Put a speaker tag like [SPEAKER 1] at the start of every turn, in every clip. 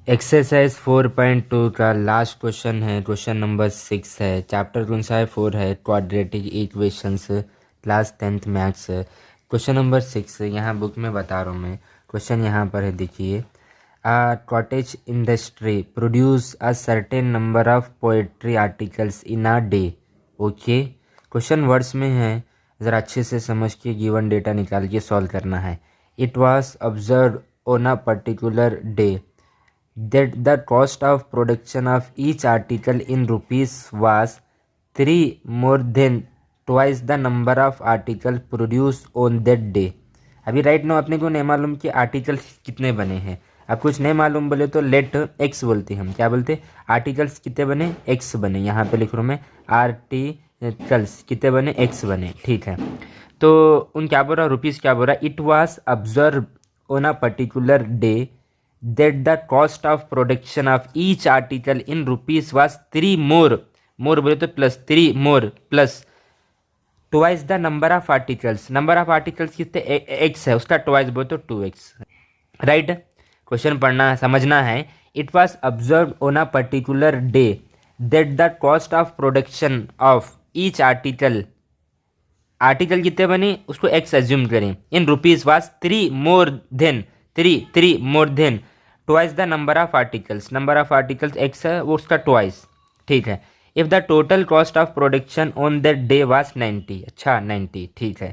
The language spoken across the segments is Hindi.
[SPEAKER 1] एक्सरसाइज 4.2 का लास्ट क्वेश्चन है, क्वेश्चन नंबर 6 है। चैप्टर कौन सा है? 4 है, quadratic equations, class 10th maths. Question number 6 यहाँ बुक में बता रहा हूँ मैं। क्वेश्चन यहाँ पर है, देखिए। Cottage industry produce a certain number of poetry articles in a day. Okay, question words में है, ज़रा अच्छे से समझ के गिवन डेटा निकाल के सॉल्व करना है। It was observe on a particular day that the cost of production of each article in rupees was 3 more than twice the number of article produced on that day। अभी राइट नाउ अपने को नहीं मालूम कि आर्टिकल्स कितने बने हैं। अब कुछ नहीं मालूम बोले तो लेट एक्स बोलते, हम क्या बोलते, आर्टिकल्स कितने बने, एक्स बने। यहाँ पे लिख रहा हूँ मैं, आर्टिकल्स कितने बने, एक्स बने। ठीक है, तो उन क्या बोल रहा, रुपीज़ क्या बोल रहा, it was observe on a particular day that the cost of production of each article in rupees was 3 more बोले तो plus 3 more plus twice the number of articles. Number of articles कितने, एक्स है, उसका ट्वाइस बोले तो 2x। राइट, क्वेश्चन पढ़ना समझना है। It was observe on a particular day that the cost of production of each article, article कितने बने उसको एक्स एज्यूम करें, in rupees was 3 more than, 3 more than twice the number of articles. Number of articles x है, वो उसका ट्वाइस। ठीक है, if the total cost of production on that day was 90। अच्छा 90, ठीक है।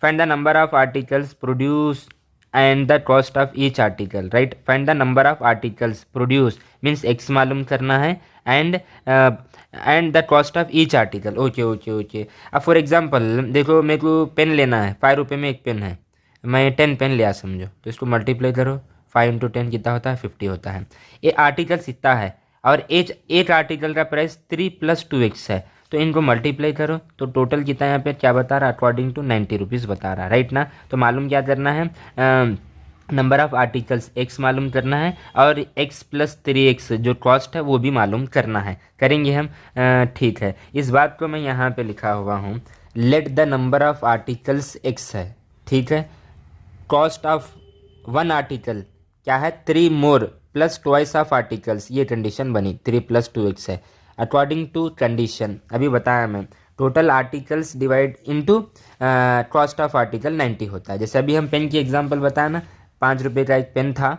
[SPEAKER 1] Find the number of articles produce and the cost of each article. Right, find the number of articles produce means x मालूम करना है, and the cost of each article. Okay okay okay. अब फॉर एग्जाम्पल देखो, मेरे को पेन लेना है, 5 रुपये में एक पेन है, मैं 10 पेन लिया समझो, तो इसको मल्टीप्लाई करो, 5 इंटू 10 कितना होता है, 50 होता है। ये आर्टिकल कितना है, और एक आर्टिकल का प्राइस 3 + 2x है, तो इनको मल्टीप्लाई करो तो टोटल कितना यहाँ पे क्या बता रहा, अकॉर्डिंग टू 90 रुपीज़ बता रहा। राइट ना, तो मालूम क्या करना है, नंबर ऑफ आर्टिकल्स x मालूम करना है, और x + 3x जो कॉस्ट है वो भी मालूम करना है, करेंगे हम। ठीक है, इस बात को मैं यहाँ पे लिखा हुआ हूँ, let the number of articles x है। ठीक है, कॉस्ट ऑफ वन आर्टिकल क्या है, 3 मोर प्लस ट्वाइस ऑफ आर्टिकल्स, ये कंडीशन बनी, 3 + 2x है। अकॉर्डिंग टू कंडीशन अभी बताया मैं, total articles divide into cost of article 90 होता है। जैसे अभी हम पेन की एग्जांपल बताया ना, 5 रुपये का एक पेन था,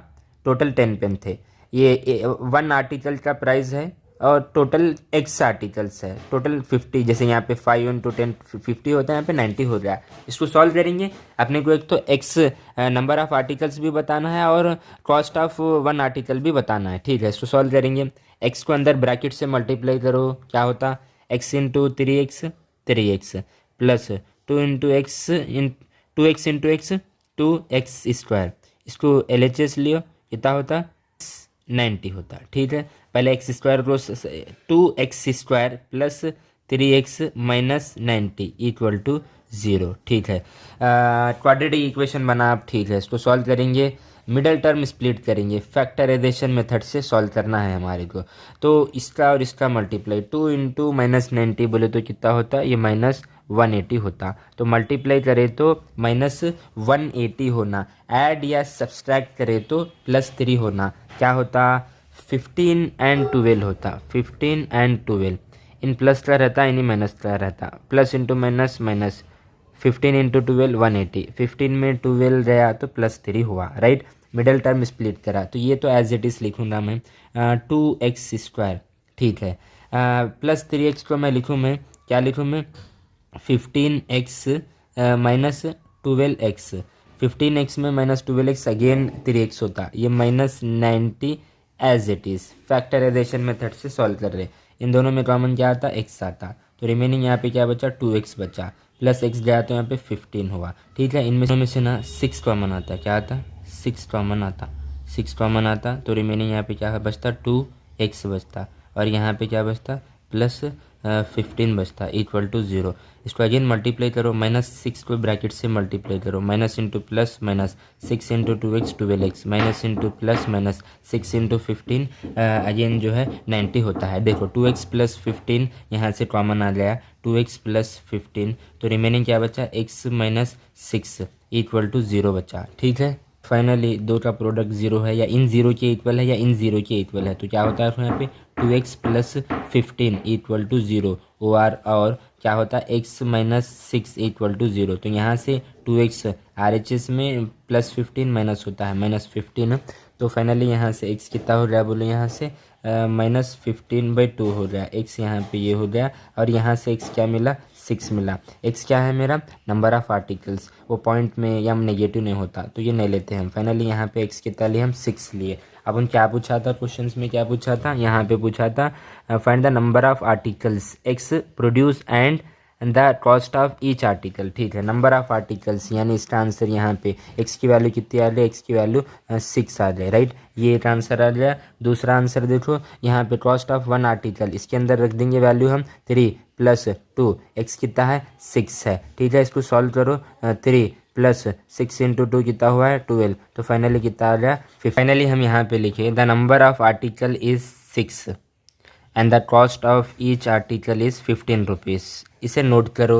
[SPEAKER 1] टोटल 10 पेन थे। ये 1 आर्टिकल का प्राइस है, और टोटल एक्स आर्टिकल्स है, टोटल 50। जैसे यहाँ पे 5 इंटू 10 50 होता है, यहाँ पे 90 हो गया। इसको सॉल्व करेंगे, अपने को एक तो एक्स नंबर ऑफ आर्टिकल्स भी बताना है, और कॉस्ट ऑफ 1 आर्टिकल भी बताना है। ठीक है, इसको सॉल्व करेंगे, एक्स को अंदर ब्रैकेट से मल्टीप्लाई करो, क्या होता, x into 3x 3x plus 2 into x 2x into x 2x²। इसको LHS लियो, कितना होता, 90 होता। ठीक है, पहले x² को 2x² plus 3x minus 90 equal to 0। ठीक है, क्वाड्रेटिक इक्वेशन बना आप। ठीक है, इसको सॉल्व करेंगे, मिडल टर्म स्प्लिट करेंगे, फैक्टराइजेशन मेथड से सॉल्व करना है हमारे को। तो इसका और इसका मल्टीप्लाई, 2 इंटू -90 बोले तो कितना होता, ये -180 होता, तो मल्टीप्लाई करे तो -180 होना, ऐड या सब्सट्रैक्ट करे तो +3 होना, क्या होता, 15 and 12 होता, 15 and 12। इन प्लस का रहता, इन माइनस का रहता, plus into minus minus, 15 into 12 180, 15 में 12 गया तो +3 हुआ। राइट, मिडल टर्म स्प्लिट करा, तो ये तो एज इट इज़ लिखूँगा मैं, 2x²। ठीक है, प्लस 3x को मैं लिखूँ, मैं क्या लिखूँ मैं, 15x माइनस 12x, 15x में -12x अगेन 3x होता, ये -90 as it is. Factorisation method से सॉल्व कर रहे, इन दोनों में कॉमन क्या आता, x आता, तो रिमेनिंग यहाँ पे क्या बचा, 2x बचा, प्लस x गया तो यहाँ पे 15 हुआ। ठीक है, इनमें से ना 6 कॉमन आता, क्या आता, 6 कॉमन आता, 6 कॉमन आता, तो रिमेनिंग यहाँ पे क्या बचता, 2x बचता, और यहाँ पे क्या बचता, प्लस 15 बचता इक्वल टू 0। इसको अगेन मल्टीप्लाई करो, -6 को ब्रैकेट से मल्टीप्लाई करो, minus into plus minus 6 into 2x 12x, minus into plus minus 6 into 15 again जो है 90 होता है। देखो 2x + 15 यहाँ से कॉमन आ गया, 2x + 15, तो रिमेनिंग क्या बचा, x - 6 इक्वल टू 0 बचा। ठीक है, फाइनली दो का प्रोडक्ट जीरो है, या इन जीरो के इक्वल है या इन जीरो के इक्वल है, तो क्या होता है यहाँ पे 2x plus 15 equal to zero, और क्या होता है x minus 6 equal to zero. तो यहाँ से 2x RHS में प्लस 15 माइनस होता है माइनस 15, तो फाइनली यहाँ से x कितना हो रहा है बोलो, यहाँ से -15/2 हो रहा है। x यहाँ पे ये हो गया, और यहाँ से x क्या मिला, 6 मिला। x क्या है मेरा, नंबर ऑफ आर्टिकल्स, वो पॉइंट में या नेगेटिव नहीं होता तो ये नहीं लेते हम। फाइनली यहाँ पे x कितना लिए हम, 6 लिए। अब उन क्या पूछा था क्वेश्चंस में, क्या पूछा था, यहाँ पे पूछा था find the number of articles x produce and the cost of each article. ठीक है, नंबर ऑफ आर्टिकल्स यानी इसका आंसर यहाँ पे x की वैल्यू कितनी आ रही है, x की वैल्यू 6 आ जाए, राइट। ये एक आंसर आ गया। दूसरा आंसर देखो यहाँ पे कॉस्ट ऑफ वन आर्टिकल, इसके अंदर रख देंगे वैल्यू हम 3 + 2, x कितना है 6 है। ठीक है, इसको सॉल्व करो, 3 + 6 × 2 कितना हुआ है 12, तो फाइनली कितना आ गया। फाइनली हम यहाँ पे लिखे the number of article is 6 and the cost of each article is 15 rupees. इसे नोट करो।